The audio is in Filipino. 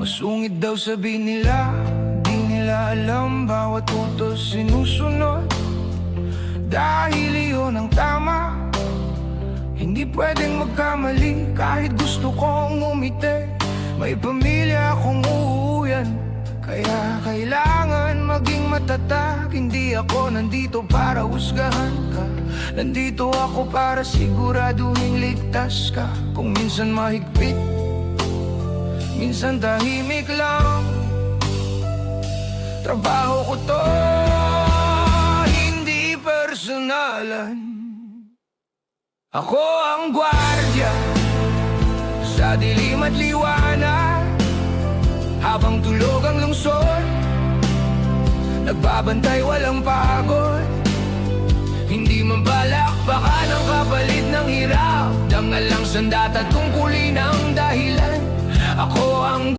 Masungit daw sabi nila, di nila alam bawat utos sinusunod. Dahil iyon ang tama, hindi pwedeng magkamali kahit gusto kong umiti. May pamilya akong uuwian, kaya kailangan maging matatag. Hindi ako nandito para husgahan ka, nandito ako para siguraduhin ligtas ka. Kung minsan mahigpit, minsan tahimik lang, trabaho ko to, hindi personalan. Ako ang gwardiya sa dilim at liwanag, habang tulog ang lungsod, nagbabantay walang pagod. Hindi mabalakbakan ang kapalit ng hirap, dangal lang sandata tungkulin ang dahilan. Ako